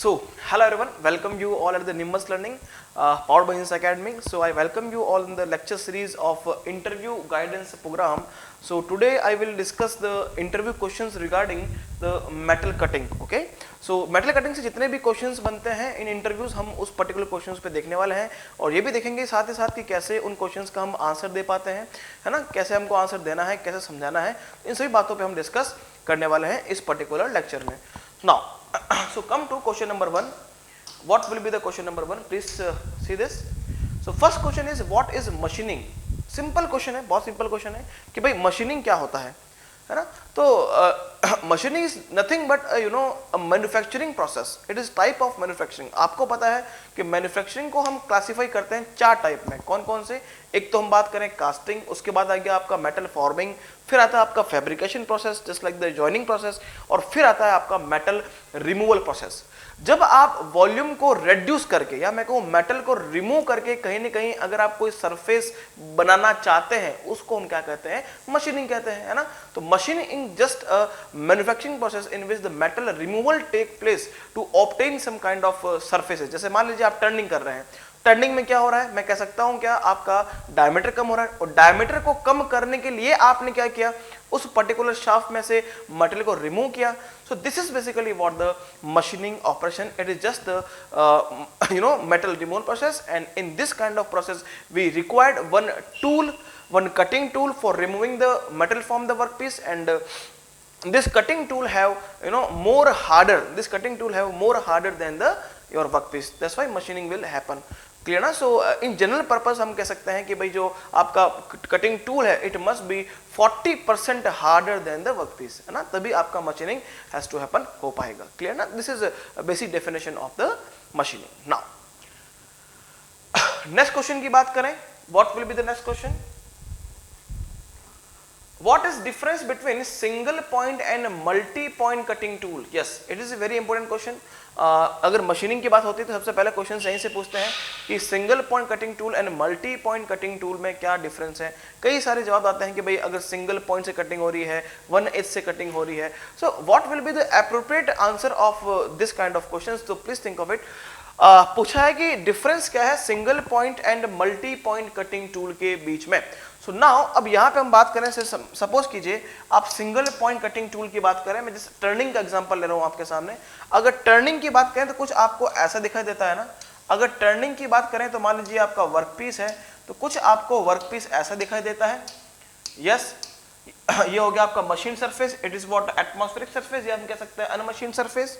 So, hello everyone, welcome you all at the Nimbus Learning powered by Inns Academy. So, I welcome you all in the lecture series of interview guidance program. So, today I will discuss the interview questions regarding the metal cutting. Okay. So, metal cutting से जितने भी questions बनते हैं इन interviews हम उस particular questions पे देखने वाले हैं और ये भी देखेंगे साथ ही साथ कि कैसे उन questions का हम आंसर दे पाते हैं, है ना, कैसे हमको आंसर देना है, कैसे समझाना है, इन सभी बातों पे हम डिस्कस करने वाले हैं इस particular lecture में. Now, so come to question number 1. What will be the question number 1? Please see this. So first question is what is machining? Simple question है, बहुत simple question है कि भाई machining क्या होता है ना? तो machining is nothing but a manufacturing process. It is type of manufacturing. आपको पता है कि manufacturing को हम classify करते हैं 4 टाइप में. कौन कौन से? एक तो हम बात करें casting, उसके बाद आ गया आपका metal forming, फिर आता है आपका fabrication process just like the joining process, और फिर आता है आपका मेटल रिमूवल प्रोसेस. जब आप वॉल्यूम को रिड्यूस करके या मैं कहूँ मेटल को रिमूव करके कहीं ना कहीं अगर आप कोई सरफेस बनाना चाहते हैं उसको हम क्या कहते हैं? मशीनिंग कहते हैं, है ना. तो machining just a manufacturing process in which the metal removal take place to obtain some kind of surfaces. जैसे मान लीजिए आप टर्निंग कर रहे हैं, टर्निंग में क्या हो रहा है? मैं कह सकता हूं क्या आपका डायमीटर कम हो रहा है, और डायमीटर को कम करने के लिए आपने क्या किया? उस पर्टिकुलर शाफ्ट में से मटेरियल को रिमूव किया. So this is basically what the machining operation. It is just the metal removal process, and in this kind of process we required one tool, one cutting tool for removing the metal from the work piece, and this cutting tool have more harder, this cutting tool have more harder than the your workpiece. That's why machining will happen. Clear ना. सो in general purpose हम कह सकते हैं कि भाई जो आपका cutting tool है it must be 40% harder than the work piece, है ना, तभी आपका मशीनिंग हैज टू हैपन हो पाएगा. क्लियर ना. This is basic definition of the machining. Now next question की बात करें. What will be the next question? What is difference between single point and multi point cutting tool? Yes, it is a very important question. अगर machining की बात होती है तो सबसे पहले क्वेश्चन यहीं से पूछते हैं कि single point cutting tool and multi point cutting tool में क्या डिफरेंस है. कई सारे जवाब आते हैं कि भाई अगर सिंगल पॉइंट से कटिंग हो रही है, 1 एज से कटिंग हो रही है. सो what will be the appropriate answer of this kind of questions? तो प्लीज थिंक ऑफ इट. पूछा है कि डिफरेंस क्या है single point and multi point cutting tool के बीच में. सो नाउ अब यहाँ पे हम बात करें, सपोज कीजिए आप सिंगल पॉइंट कटिंग टूल की बात करें. मैं जैसे टर्निंग का एग्जांपल ले रहा हूँ आपके सामने. अगर टर्निंग की बात करें तो कुछ आपको ऐसा दिखाई देता है ना. अगर टर्निंग की बात करें तो मान लीजिए आपका वर्क पीस है, तो कुछ आपको वर्क पीस ऐसा दिखाई देता है. यस, ये हो गया आपका machine surface. It is what atmospheric surface, या हम कह सकते हैं unmachine surface.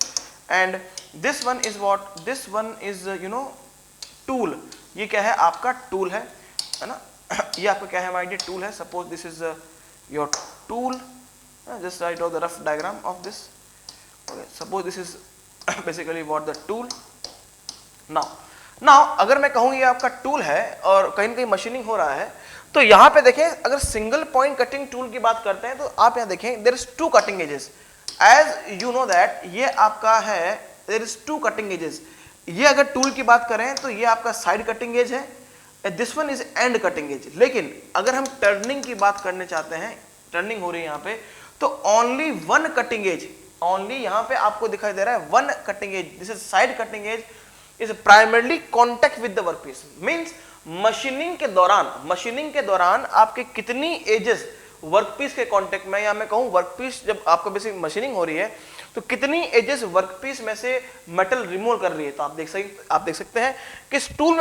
And this one is what, this one is tool. ये क्या है? आपका टूल है ना. ये आपका क्या है? माइडियर टूल है. Suppose this is your tool. Just right out the rough diagram of this. Suppose this is basically what the tool. Now अगर मैं कहूँ ये आपका टूल है और कहीं ना कहीं मशीनिंग हो रहा है, तो यहाँ पे देखें अगर सिंगल पॉइंट कटिंग टूल की बात करते हैं तो आप यहाँ देखें there is 2 cutting edges. As you know that ये आपका है, देयर इज 2 कटिंग एजेस. ये अगर टूल की बात करें तो ये आपका साइड कटिंग एज है, this one is and cutting as. लेकिन अगर हम टर्निंग की बात करने चाहते हैं, टर्निंग हो रही है यहाँ पे, तो ओनली 1 कटिंग एज, ओनली यहाँ पे आपको दिखाई दे रहा है 1 cutting edge. This is side cutting edge is primarily contact with the work piece. Means machining के दौरान आपके कितनी एजेस वर्कपीस के कांटेक्ट में, या मैं कहूं वर्कपीस जब आपका बेसिक मशीनिंग हो रही है तो कितनी एजेस वर्कपीस में से मेटल रिमूव कर रही है. तो आप देख सकते हैं कि इस टूल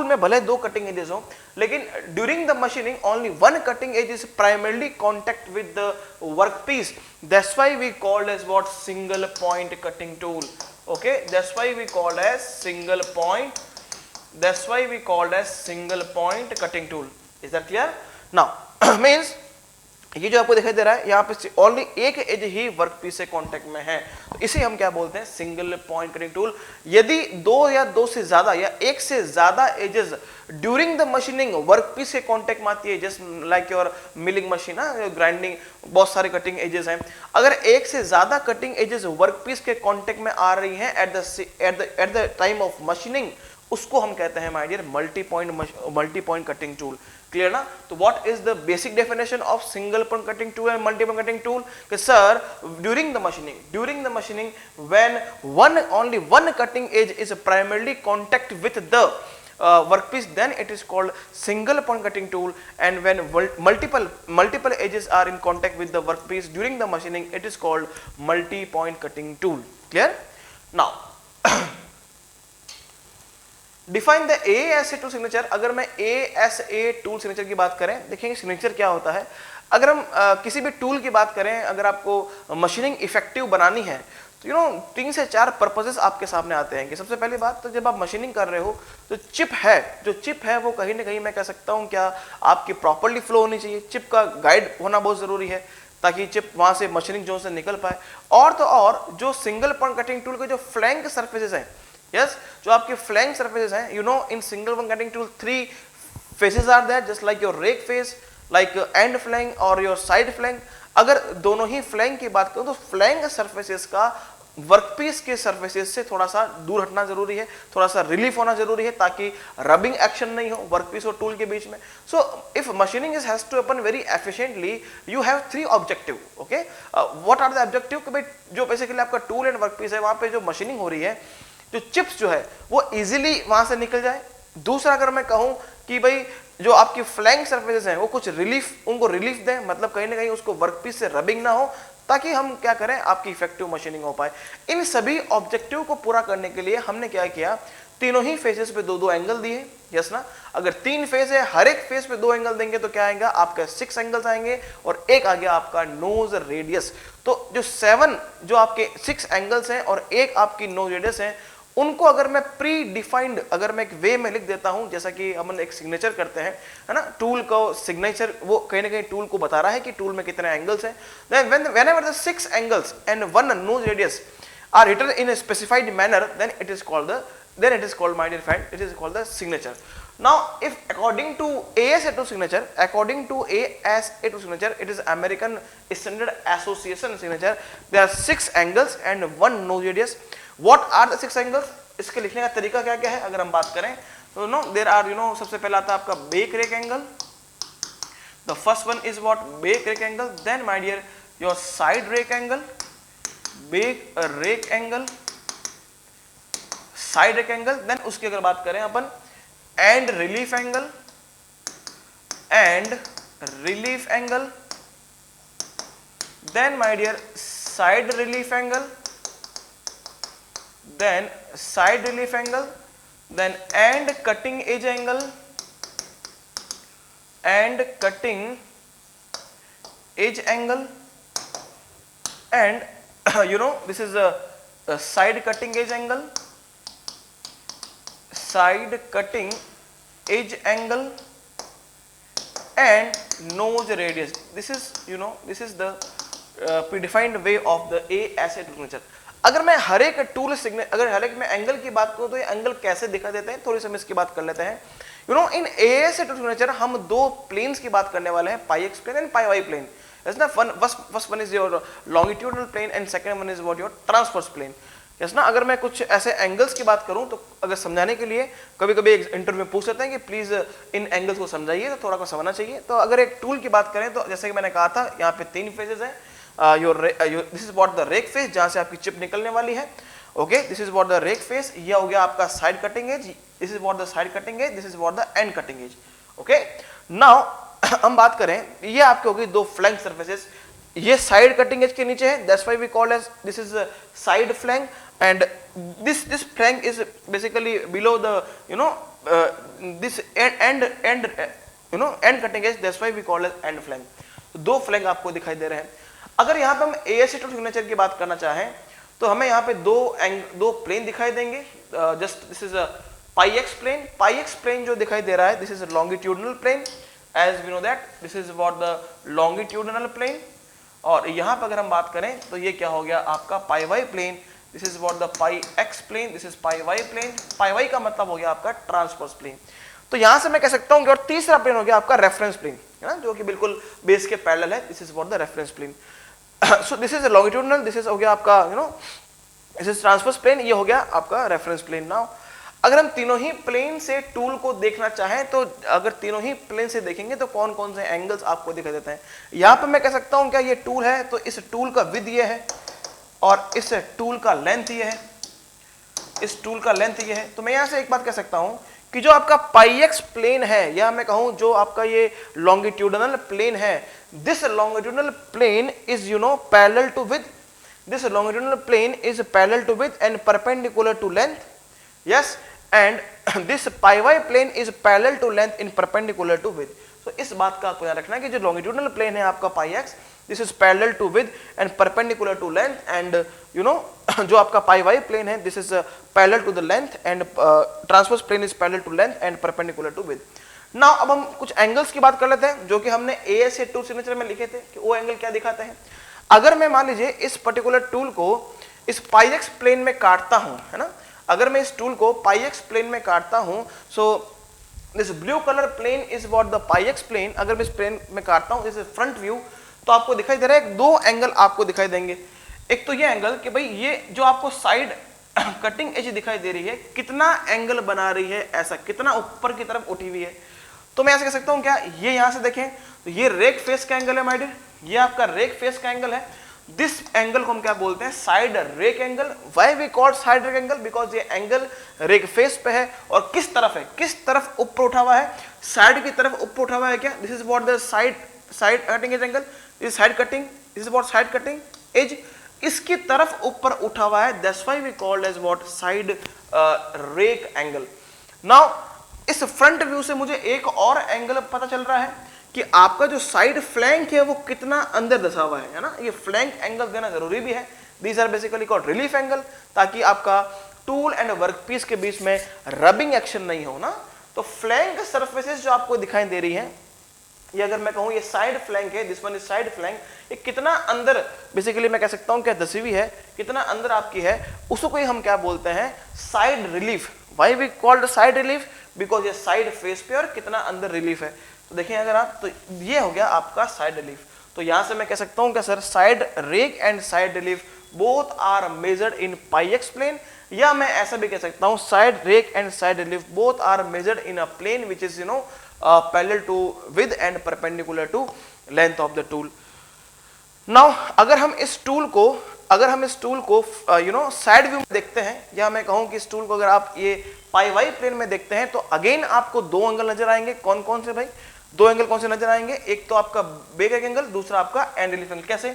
में भले दो कटिंग एजेस हो, लेकिन during the machining only 1 cutting edge is primarily contact with the workpiece. That's why we called as what single point cutting tool. Okay, that's why we called as single point. That's why we called as single point cutting tool. Is that clear? Now, means ये जो आपको दिखाई दे रहा है यहाँ पे only एक एज ही वर्कपीस से कांटेक्ट में है, तो इसे हम क्या बोलते हैं? Single point cutting tool. यदि 2 या 2 से ज्यादा या 1 से ज्यादा edges during the machining workpiece के कांटेक्ट में आती है, just like your milling machine, grinding, बहुत सारे कटिंग एजेस हैं. अगर 1 से ज्यादा कटिंग एजेस वर्कपीस के कांटेक्ट में आ रही हैं at the time of machining, उसको हम कहते हैं my dear multi point cutting tool. Clear ना? तो what is the basic definition of single point cutting tool and multi point cutting tool? कि sir during the machining when only one cutting edge is primarily contact with the workpiece, then it is called single point cutting tool, and when multiple edges are in contact with the workpiece during the machining, it is called multi point cutting tool. Clear? Now define the ASA tool signature. अगर मैं ASA tool signature की बात करें, देखेंगे signature क्या होता है। अगर हम किसी भी टूल की बात करें, अगर आपको मशीनिंग इफेक्टिव बनानी है तो 3 से 4 पर्पसेस आपके सामने आते हैं। कि सबसे पहली बात तो जब आप मशीनिंग कर रहे हो तो चिप है वो कहीं ना कहीं मैं कह सकता हूँ क्या आपकी प्रॉपर्ली फ्लो होनी चाहिए। चिप का गाइड होना बहुत जरूरी है ताकि चिप वहां से मशीनिंग जोन से निकल पाए। और तो और जो सिंगल पॉइंट कटिंग टूल के जो फ्लैंक सर्फेसेस हैं, यस, जो आपके फ्लैंक सर्फेसेस हैं, in single point cutting tool 3 faces are there, just like your rake face, like end flank और योर साइड फ्लैंक। अगर दोनों ही फ्लैंक की बात करूं तो फ्लैंक सर्फेसेस का वर्कपीस के सर्फेसेस से थोड़ा सा दूर हटना जरूरी है, थोड़ा सा रिलीफ होना जरूरी है ताकि रबिंग एक्शन नहीं हो वर्कपीस और टूल के बीच में। So if machining is has to happen very efficiently, you have 3 objective. Okay, what are the objective? कि भाई जो बेसिकली आपका टूल एंड वर्कपीस है वहां पे जो मशीनिंग हो रही है, जो चिप्स जो है वो इजीली वहां से निकल जाए। दूसरा अगर मैं कहूं कि भाई जो आपकी फ्लैंक सर्फेसेस हैं वो कुछ उनको रिलीफ दें, मतलब कहीं ना कहीं उसको वर्कपीस से रबिंग ना हो, ताकि हम क्या करें आपकी इफेक्टिव मशीनिंग हो पाए। इन सभी ऑब्जेक्टिव को पूरा करने के लिए हमने क्या किया, तीनों ही फेसेस पे 2-2 एंगल दिए। यस ना? अगर 3 फेस है, हर एक फेस पे 2 एंगल देंगे तो क्या आएगा आपका 6 एंगल्स आएंगे और एक आ गया आपका नोज रेडियस। तो जो 7 जो आपके 6 एंगल्स हैं और एक आपकी नोज रेडियस है, उनको अगर मैं प्री डिफाइंड अगर मैं एक वे में लिख देता हूं, जैसा कि हम एक सिग्नेचर करते हैं, है ना, टूल का सिग्नेचर वो कहीं ना कहीं टूल को बता रहा है कि टूल में कितने एंगल्स हैं। Then whenever the 6 angles and 1 nose radius are written in a specified manner, then it is called my dear friend, it is called the signature. Now if according to AS-A2 signature, it is American Standard Association signature, there are 6 angles and 1 nose radius. What are the 6 angles? इसके लिखने का तरीका क्या क्या है अगर हम बात करें तो देयर आर सबसे पहला आता है आपका back rake angle. The first one is what back rake angle, then my dear your side rake angle, back rake angle, side rake angle, then उसकी अगर बात करें अपन end relief angle, then my dear side relief angle, then side relief angle, then and cutting edge angle, and cutting edge angle, and this is a side cutting edge angle, side cutting edge angle, and nose radius. This is the predefined way of the ASA signature. अगर मैं हर एक tool अगर हर एक में angle की बात करूं तो ये एंगल कैसे दिखा देते हैं, थोड़ी सी हम इसकी बात कर लेते हैं। इन ASA टूल सिग्नेचर हम 2 प्लेन्स की बात करने वाले हैं, pi X plane and pi Y plane. Yes ना? First one is your longitudinal plane and second one is what your transverse plane. Yes ना? अगर मैं कुछ ऐसे एंगल्स की बात करूं तो अगर समझाने के लिए कभी कभी एक इंटरव्यू में पूछ सकते हैं कि प्लीज इन एंगल्स को समझाइए, तो थोड़ा को समझना चाहिए। तो अगर एक टूल की बात करें तो जैसे कि मैंने कहा था यहाँ पे 3 फेजेस हैं। This is what the rake face, जहां से आपकी चिप निकलने वाली है। Okay, this is what the rake face, ये हो गया आपका side cutting edge, this is what the side cutting edge, this is what the end cutting edge. Okay, now हम बात करें, ये आपके हो गई 2 फ्लैंक सर्फेसेस, ये साइड कटिंग एज के नीचे है, that's why we call as this is side flank, and this flank is basically below the this end cutting edge, that's why we call as end flank. तो 2 flank आपको दिखाई दे रहे हैं। अगर यहाँ पे हम ASA टूल सिग्नेचर की बात करना चाहें तो हमें यहाँ पे 2 प्लेन दिखाई देंगे। Just this is a pi X plane, pi X plane जो दिखाई दे रहा है, this is longitudinal plane, as we know that this is what the longitudinal plane. और यहाँ पे अगर हम बात करें तो ये क्या हो गया आपका pi Y plane, this is what the pi X plane, this is pi Y plane. Pi Y का मतलब हो गया आपका ट्रांसवर्स प्लेन। तो यहां से मैं कह सकता हूं कि और तीसरा प्लेन हो गया आपका रेफरेंस प्लेन, है ना, जो कि बिल्कुल बेस के पैरेलल है, this is what the reference plane. So this is longitudinal, this is हो गया आपका दिस इज ट्रांसवर्स प्लेन, ये हो गया आपका रेफरेंस प्लेन। नाउ अगर हम तीनों ही प्लेन से टूल को देखना चाहें तो अगर तीनों ही प्लेन से देखेंगे तो कौन कौन से एंगल्स आपको दिखाई देते हैं। यहां पे मैं कह सकता हूं क्या ये टूल है तो इस टूल का विड्थ ये है और इस टूल का लेंथ ये है, इस टूल का लेंथ ये है। तो मैं यहां से एक बात कह सकता हूं कि जो आपका पाई एक्स प्लेन है या मैं कहूं जो आपका ये लॉन्गिट्यूडनल प्लेन है, this longitudinal plane is parallel to width, this longitudinal plane is parallel to width and perpendicular to length, yes, and this pi y plane is parallel to length and perpendicular to width. So इस बात का आपको ध्यान रखना है कि जो longitudinal plane है आपका pi x, this is parallel to width and perpendicular to length, and जो आपका pi y plane है this is parallel to the length and transverse plane is parallel to length and perpendicular to width. Now अब हम कुछ angles की बात कर लेते हैं जो कि हमने AS टूल सिग्नेचर में लिखे थे कि वो एंगल क्या दिखाते हैं। अगर मैं मान लीजिए इस पर्टिकुलर टूल को इस पाई एक्स प्लेन में काटता हूं, है ना, अगर मैं इस टूल को पाई एक्स प्लेन में काटता हूं, so this blue colour plane is what the pi X plane, अगर मैं इस प्लेन में काटता हूं, दिस इज फ्रंट व्यू, तो आपको दिखाई दे रहा है दो एंगल आपको दिखाई देंगे। एक तो ये एंगल कि भाई ये जो आपको साइड कटिंग एज दिखाई दे रही है कितना एंगल बना रही है, ऐसा कितना ऊपर की तरफ उठी हुई है। तो मैं ऐसे कह सकता हूं क्या, ये यहां से देखें तो ये रेक फेस का एंगल है माय डियर, ये आपका रेक फेस का एंगल है। दिस एंगल को हम क्या बोलते हैं, side rake angle. Why we called side rake angle, because ये एंगल रेक फेस पे है और किस तरफ है, किस तरफ ऊपर उठा हुआ है, साइड की तरफ ऊपर उठा हुआ है क्या, this is what the side cutting edge angle, this side cutting, this is what side cutting edge, इसकी तरफ ऊपर उठा हुआ है, that's why we called as what side rake angle. Now इस फ्रंट व्यू से मुझे एक और एंगल पता चल रहा है कि आपका जो साइड फ्लैंक है वो कितना अंदर दसा हुआ है ना, ये फ्लैंक एंगल देना जरूरी भी है। These are basically called relief angle, ताकि आपका टूल एंड वर्कपीस के बीच में रबिंग एक्शन नहीं हो ना। तो फ्लैंक सरफेसेस जो आपको दिखाई दे रही है, ये अगर मैं कहूं ये साइड फ्लैंक है, this one is side flank, ये कितना अंदर बेसिकली मैं कह सकता हूं क्या दसी हुई है, कितना अंदर आपकी है, उसको ही हम क्या बोलते हैं, side relief. Why we called side relief, because ये साइड फेस पे और कितना अंदर रिलीफ है। तो देखिए अगर आप, तो ये हो गया आपका साइड रिलीफ। तो यहां से मैं कह सकता हूं क्या sir, side rake and side relief both are measured in pi X plane, या मैं ऐसा भी कह सकता हूं side rake and side relief both are measured in a plane which is parallel to with and perpendicular to length of the tool. Now अगर हम इस टूल को साइड व्यू में देखते हैं, या मैं कहूं कि इस टूल को अगर आप ये पाई वाई प्लेन में देखते हैं, तो अगेन आपको दो एंगल नजर आएंगे। कौन कौन से भाई, दो एंगल कौन से नजर आएंगे, एक तो आपका बेक एंगल, दूसरा आपका एंड रिलीफ एंगल। कैसे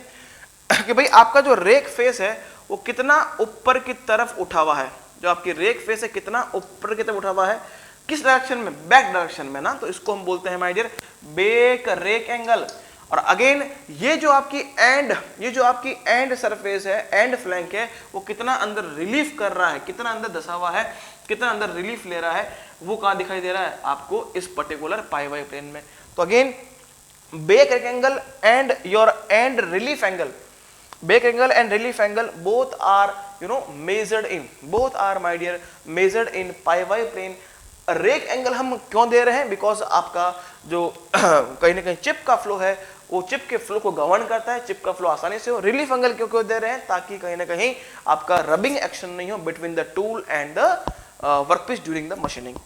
कि भाई आपका जो रेक फेस है वो कितना ऊपर की तरफ उठा हुआ है, जो आपकी रेक फेस है कितना ऊपर की तरफ उठा हुआ है, किस डायरेक्शन में, बैक डायरेक्शन में ना। तो इसको हम बोलते हैं my dear back rake angle. और अगेन ये जो आपकी एंड सरफेस है, एंड फ्लैंक है, वो कितना अंदर रिलीफ कर रहा है, कितना अंदर दसा हुआ है, कितना अंदर रिलीफ ले रहा है, वो कहां दिखाई दे रहा है आपको, इस पर्टिकुलर पाई वाई प्लेन में। तो again back angle and your end relief angle, back angle and relief angle both are my dear measured in pi Y plane. Rake angle हम क्यों दे रहे हैं, बिकॉज आपका जो कहीं ना कहीं चिप का फ्लो है वो चिप के फ्लो को गवर्न करता है, चिप का फ्लो आसानी से हो। रिलीफ एंगल क्यों दे रहे हैं, ताकि कहीं ना कहीं आपका रबिंग एक्शन नहीं हो between the tool and the workpiece during the machining,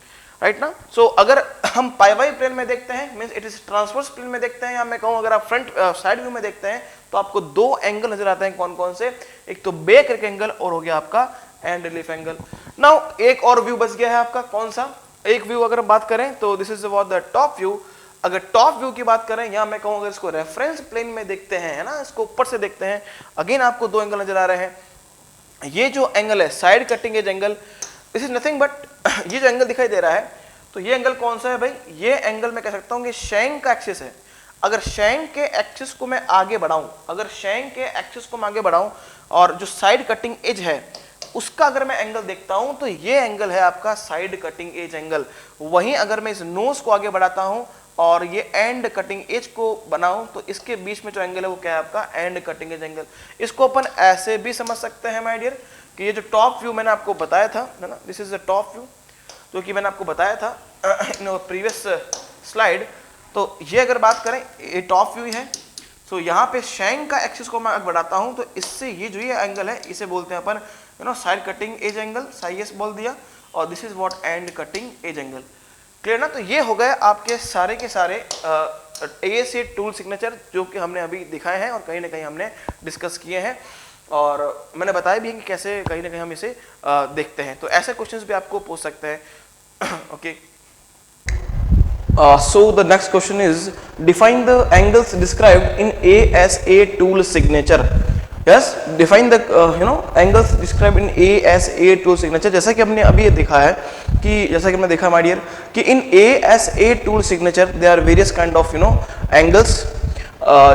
right ना। सो अगर हम पाई वाई प्लेन में देखते हैं, means it is transverse plane में देखते हैं, या मैं कहूं अगर आप फ्रंट साइड व्यू में देखते हैं, तो आपको दो एंगल नजर आते हैं। कौन कौन से, एक तो बेक एंगल और हो गया आपका एंड रिलीफ एंगल। नाउ एक और व्यू बच गया है आपका, कौन सा, एक व्यू अगर बात करें तो this is what the top view. अगर टॉप व्यू की बात करें, या मैं कहूं अगर इसको रेफरेंस प्लेन में देखते हैं, है ना, इसको ऊपर से देखते हैं, अगेन आपको दो एंगल नजर आ रहे हैं। ये जो एंगल है side cutting edge angle, this is nothing but ये जो एंगल दिखाई दे रहा है, तो ये एंगल कौन सा है भाई, ये एंगल मैं कह सकता हूं कि शैंक का एक्सिस है। अगर शैंक के एक्सिस को मैं आगे बढ़ाऊं, और जो साइड कटिंग एज है उसका अगर मैं एंगल देखता हूं, तो ये एंगल है आपका साइड कटिंग एज एंगल। वहीं अगर मैं इस नोज को आगे बढ़ाता हूं और ये एंड कटिंग एज को बनाऊं, तो इसके बीच में जो एंगल है वो क्या है आपका एंड कटिंग एज एंगल। इसको अपन ऐसे भी समझ सकते हैं माय डियर कि ये जो टॉप व्यू मैंने आपको बताया था, है ना, this is the top view जो कि मैंने आपको बताया था इन प्रीवियस स्लाइड। तो ये अगर बात करें, ये टॉप व्यू है। सो यहाँ पे शैंक का एक्सिस को मैं बढ़ाता हूँ, तो इससे ये जो ये एंगल है इसे बोलते हैं अपन साइड कटिंग एज एंगल, साइएस बोल दिया। और this is what and cutting edge angle. Clear ना? तो ये हो गए आपके सारे के सारे ASA टूल सिग्नेचर जो कि हमने अभी दिखाए हैं और कहीं ना कहीं हमने डिस्कस किए हैं, और मैंने बताया भी है कि कैसे कहीं ना कहीं हम इसे देखते हैं। तो ऐसे क्वेश्चंस भी आपको पूछ सकते हैं। Okay, so the next question is define the angles described in ASA tool signature. Yes, define the angles described in ASA tool signature। जैसा कि हमने अभी ये देखा है कि जैसा कि हमने देखा माय डियर कि इन ASA tool signature there are various kind of angles,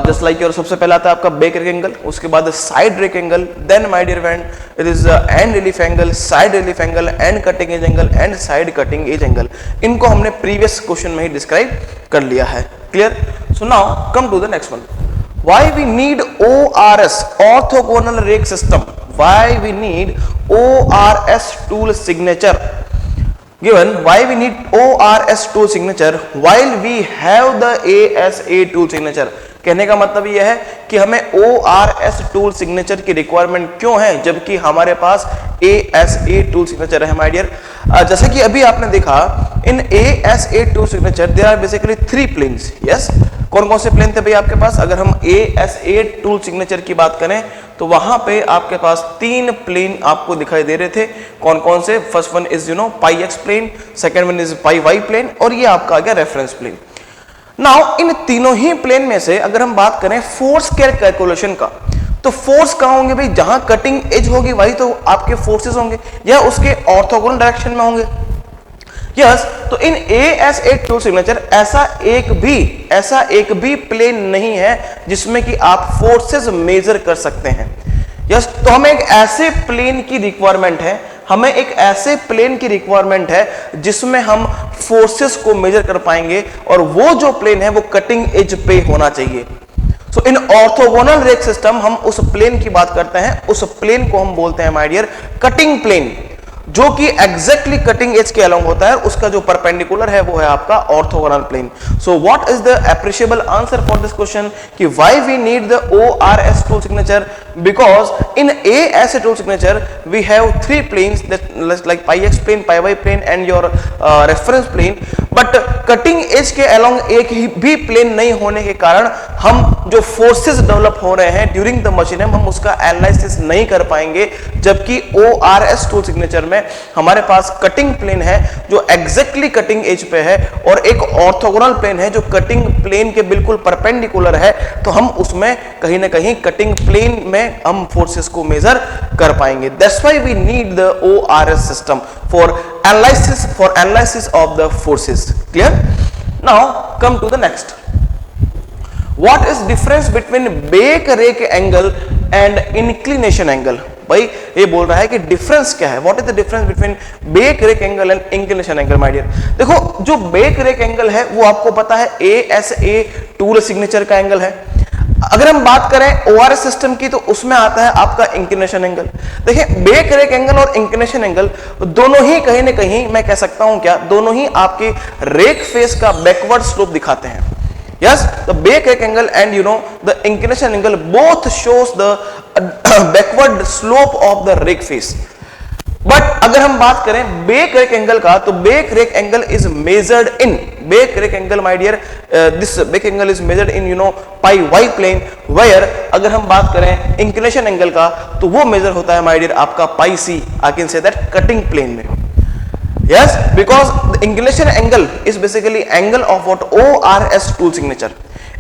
just like your सबसे पहला आता है आपका बैक रेक एंगल, उसके बाद side rake angle, then my dear friend it is end relief angle, side relief angle, and cutting edge angle and side cutting edge angle. इनको हमने previous question में ही डिस्क्राइब कर लिया है। Clear? So now come to the next one. Why we need ORS orthogonal rake system? Why we need ORS tool signature? Given why we need ORS tool signature while we have the ASA tool signature। कहने का मतलब यह है कि हमें ORS tool signature की requirement क्यों है जबकि हमारे पास ASA टूल सिग्नेचर है माय डियर। जैसा कि अभी आपने देखा in ASA tool signature there are basically 3 planes. Yes, कौन कौन से प्लेन थे भाई आपके पास? अगर हम ASA टूल सिग्नेचर की बात करें तो वहां पे आपके पास 3 प्लेन आपको दिखाई दे रहे थे। कौन कौन से? First one is pi X plane, second one is pi Y plane, और ये आपका आ गया रेफरेंस प्लेन। नाउ इन तीनों ही प्लेन में से अगर हम बात करें फोर्स केयर कैलकुलेशन का, तो फोर्स कहां होंगे भाई? जहां कटिंग एज होगी वही तो आपके फोर्सेस होंगे, या उसके ऑर्थोगोनल डायरेक्शन में होंगे। यस, तो इन ASA टूल सिग्नेचर ऐसा एक भी प्लेन नहीं है जिसमें कि आप फोर्सेस मेजर कर सकते हैं। यस, तो हमें एक ऐसे प्लेन की रिक्वायरमेंट है, जिसमें हम फोर्सेस को मेजर कर पाएंगे, और वो जो प्लेन है वो कटिंग एज पे होना चाहिए। सो इन ऑर्थोगोनल रेक सिस्टम हम उस प्लेन की बात करते हैं, उस प्लेन को हम बोलते हैं माय डियर कटिंग प्लेन, जो कि एग्जैक्टली कटिंग एज के अलोंग होता है। उसका जो परपेंडिकुलर है वो है आपका orthogonal plane. So what is the appreciable answer for this question कि why we need the ORS tool signature? Because in ASA tool signature we have 3 planes like pi X plane, pi Y plane and your reference plane, but cutting edge के along एक ही भी plane नहीं होने के कारण हम जो फोर्सेस डेवलप हो रहे हैं ड्यूरिंग द मशीन हम उसका एनालिसिस नहीं कर पाएंगे, जबकि ORS टूल सिग्नेचर में हमारे पास कटिंग प्लेन है जो एग्जैक्टली कटिंग एज पे है, और एक ऑर्थोगोनल प्लेन है जो कटिंग प्लेन के बिल्कुल परपेंडिकुलर है। तो हम उसमें कहीं ना कहीं कटिंग प्लेन में हम फोर्सेस को मेजर कर पाएंगे। That's why we need the ORS system for analysis of the forces. Clear? Now come to the next. What is difference between bake rake angle and inclination angle? भाई ये बोल रहा है कि डिफरेंस क्या है, what is the difference between back rake angle and inclination angle my dear. देखो जो बेक रेक एंगल है वो आपको पता है ASA टूल सिग्नेचर का एंगल है। अगर हम बात करें ORS सिस्टम की तो उसमें आता है आपका इंक्लिनेशन एंगल। देखिए बेक रेक एंगल और इंक्लिनेशन एंगल दोनों ही कहीं ना कहीं मैं कह सकता हूं क्या, दोनों ही आपके रेक फेस का बैकवर्ड स्लोप दिखाते हैं। Yes, the bake rake angle and the inclination angle both shows the backward slope of the rake face. But अगर हम बात करें bake rake angle का तो bake rake angle is measured in bake rake angle my dear this bake angle is measured in pi y plane, where अगर हम बात करें inclination angle का तो वो मेजर होता है my dear आपका pi c, I can say that cutting plane में। Yes, because the inclination angle is basically angle of what ORS tool signature.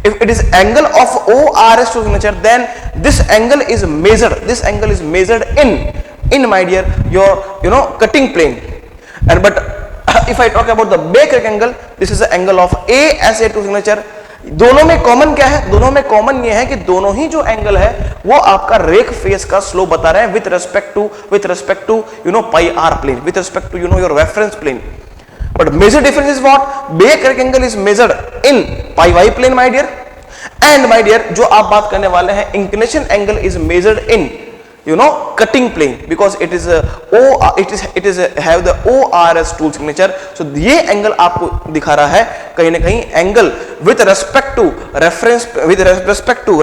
If it is angle of ORS tool signature, then this angle is measured. This angle is measured in my dear your cutting plane. And but if I talk about the bake rake angle, this is the angle of ASA tool signature. दोनों में common क्या है? दोनों में common ये है कि दोनों ही जो एंगल है वो आपका रेक फेस का स्लोप बता रहे हैं with respect to pi R plane, with respect to your reference plane. But major difference is what? Back rake angle is measured in pi Y plane my dear, and my dear जो आप बात करने वाले हैं inclination angle is measured in cutting plane, because it is have the ORS tool signature. So ये angle आपको दिखा रहा है कहीं ना कहीं angle with respect to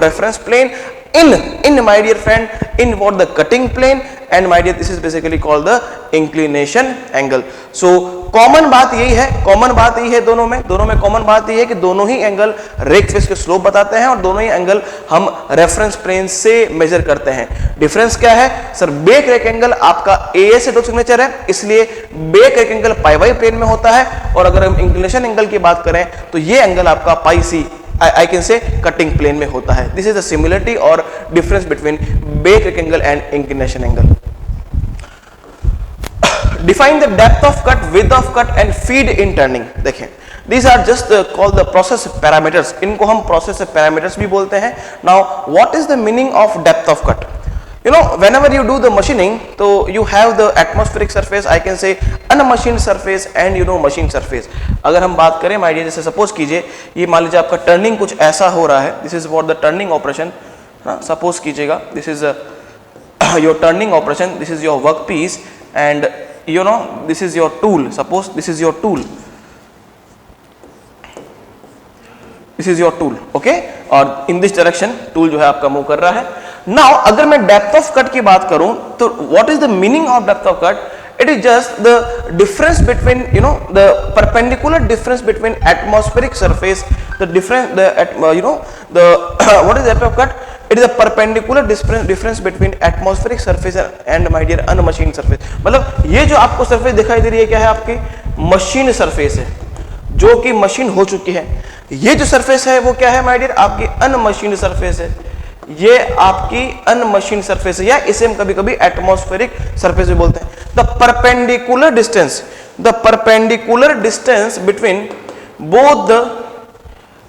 reference plane in my dear friend, in what the cutting plane, and my dear this is basically called the inclination angle. So common बात यही है, दोनों में कॉमन बात यही है कि दोनों ही एंगल रेक फेस के स्लोप बताते हैं और दोनों ही एंगल हम रेफरेंस प्लेन से मेजर करते हैं. डिफरेंस क्या है सर? बेक रेक एंगल आपका ए से दो सिग्नेचर है, इसलिए back rake angle pi Y plane में होता है, और अगर हम इंक्लिनेशन एंगल की बात करें तो ये एंगल आपका pi C I can say cutting plane में होता है. दिस इज द सिमिलरिटी और difference between back rake angle and inclination angle. Define the depth of cut, width of cut and feed in turning. देखें, these are just called the process parameters. इनको हम process parameters भी बोलते हैं. Now, what is the meaning of depth of cut? You know, whenever you do the machining, so you have the atmospheric surface, I can say unmachined surface and you know machined surface. अगर हम बात करें my dear, जैसे suppose कीजिए ये मान लीजिए आपका turning कुछ ऐसा हो रहा है. This is what the turning operation. Suppose कीजिएगा this is your turning operation. This is your workpiece and you know this is your tool. Suppose this is your tool, this is your tool, okay, और in this direction tool जो है आपका move कर रहा है. Now अगर मैं depth of cut की बात करूं तो what is the meaning of depth of cut? It is just the difference between, you know, the perpendicular difference between atmospheric surface, the difference, you know, the what is depth of cut? It is a perpendicular difference between atmospheric surface and my dear unmachined surface. मतलब ये जो आपको surface दिखाई दे रही है क्या है? आपकी मशीन सरफेस है जो कि मशीन हो चुकी है. ये जो सरफेस है वो क्या है माय डियर? आपकी अनमशीन्ड सरफेस है. ये आपकी अनमशीन्ड सरफेस है, या इसे हम कभी कभी एटमॉस्फेरिक सरफेस भी बोलते हैं. The perpendicular distance between both the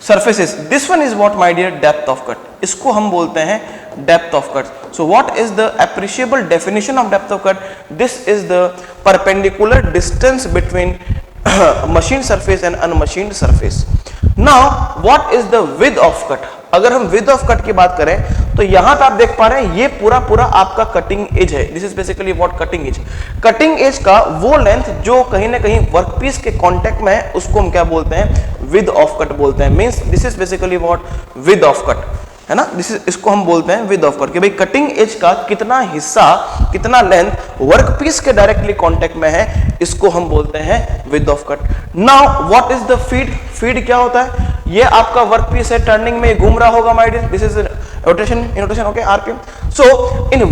surfaces, this one is what my dear depth of cut. इसको हम बोलते हैं depth of cut. So what is the appreciable definition of depth of cut? This is the perpendicular distance between machined surface and unmachined surface. Now what is the width of cut? अगर हम width of cut की बात करें तो यहां पे आप देख पा रहे हैं ये पूरा आपका कटिंग एज है. This is basically what cutting edge. Cutting edge का वो लेंथ जो कहीं ना कहीं वर्कपीस के कांटेक्ट में है उसको हम क्या बोलते हैं? विद ऑफ कट बोलते हैं. Means this is basically what with of cut है ना. दिस इज, इसको हम बोलते हैं विद ऑफ कट कि भाई कटिंग एज का कितना हिस्सा, कितना लेंथ वर्कपीस के डायरेक्टली कांटेक्ट में है, इसको हम बोलते हैं with of cut. Now what is the feed? Feed क्या होता है? ये आपका वर्कपीस है, टर्निंग में घूम रहा होगा my dear. This is rotation, okay, RPM. So in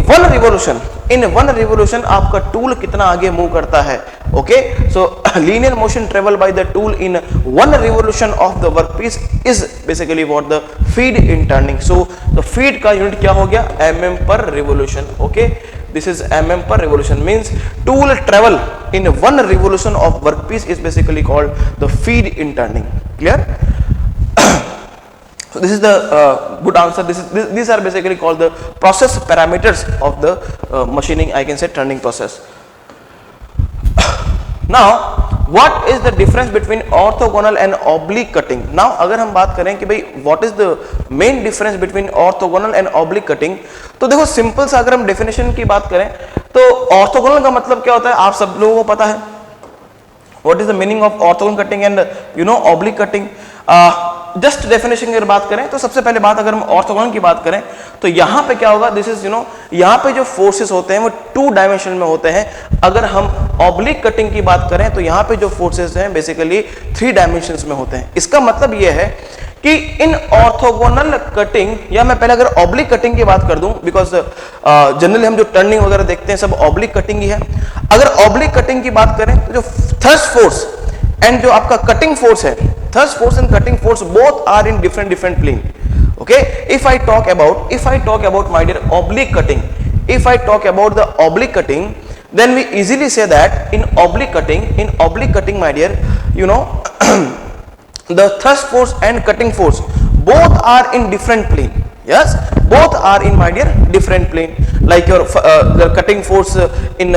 one revolution आपका टूल कितना आगे मूव करता है. Okay, so linear motion travel by the tool in one revolution of the workpiece is basically what the feed in turning. So the feed का unit क्या हो गया? mm per revolution. Okay, this is mm per revolution, means tool travel in one revolution of workpiece is basically called the feed in turning. Clear? So this is the good answer. These are basically called the process parameters of the machining, I can say, turning process. Now what is the difference between orthogonal and oblique cutting? Now अगर हम बात करें कि भाई what is the main difference between orthogonal and oblique cutting, तो देखो simple सा अगर हम डेफिनेशन की बात करें तो ऑर्थोगोनल का मतलब क्या होता है आप सब लोगों को पता है. What is the meaning of orthogonal cutting and you know oblique cutting? Just definition की अगर बात करें तो सबसे पहले बात अगर हम ऑर्थोगोनल की बात करें तो यहाँ पे क्या होगा? दिस इज, यू नो, यहाँ पे जो फोर्सेस होते हैं वो 2 डायमेंशन में होते हैं. अगर हम ऑब्लिक कटिंग की बात करें तो यहाँ पे जो फोर्सेस हैं बेसिकली 3 डायमेंशंस में होते हैं. इसका मतलब ये है कि इन ऑर्थोगोनल कटिंग, या मैं पहले अगर ऑब्लिक कटिंग की बात कर दूं, बिकॉज जनरली हम जो टर्निंग वगैरह देखते हैं सब ऑब्लिक कटिंग ही है. अगर ऑब्लिक कटिंग की बात करें तो जो थ्रस्ट फोर्स एंड जो आपका कटिंग फोर्स है, thrust force and cutting force both are in different plane. Okay, if I talk about my dear oblique cutting, if I talk about the oblique cutting, then we easily say that in oblique cutting my dear, you know, the thrust force and cutting force both are in different plane. Yes, both are in my dear different plane, like your the cutting force in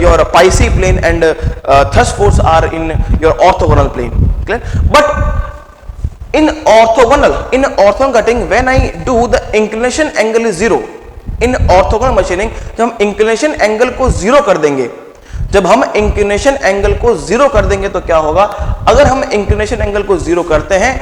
your pi c plane and thrust force are in your orthogonal plane. Clear? But in orthogonal cutting, when I do the inclination angle is 0. In orthogonal machining जब हम inclination angle को 0 कर देंगे, जब हम inclination angle को 0 कर देंगे तो क्या होगा? अगर हम इंक्लिनेशन एंगल को 0 करते हैं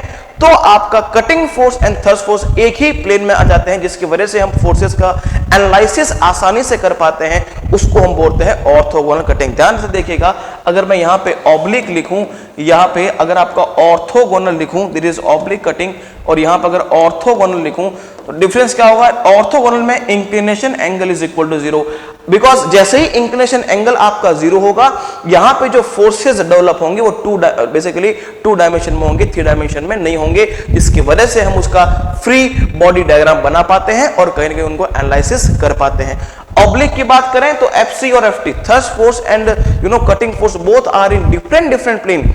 तो आपका cutting force and thrust force एक ही प्लेन में आ जाते हैं, जिसकी वजह से हम फोर्सेस का एनालिसिस आसानी से कर पाते हैं। उसको हम बोलते हैं ऑर्थोगोनल कटिंग। ध्यान से देखिएगा, अगर मैं यहाँ पे ऑब्लिक लिखूं, यहाँ पे अगर आपका ऑर्थोगोनल लिखूं, दिस इज ऑब्लिक कटिंग, और यहाँ पे अगर ऑर्थोगोनल लिखूं तो डिफरेंस क्या होगा? ऑर्थोगोनल में inclination angle is equal to 0, because जैसे ही इंक्लिनेशन एंगल आपका 0 होगा, यहाँ पे जो फोर्सेस डेवलप होंगे वो बेसिकली टू डायमेंशन में होंगे, 3 डायमेंशन में नहीं होंगे, जिसकी वजह से हम उसका फ्री बॉडी डायग्राम बना पाते हैं और कहीं ना कहीं उनको एनालिसिस कर पाते हैं। ऑब्लिक की बात करें तो FC और FT, thrust force and cutting force, both are in different plane.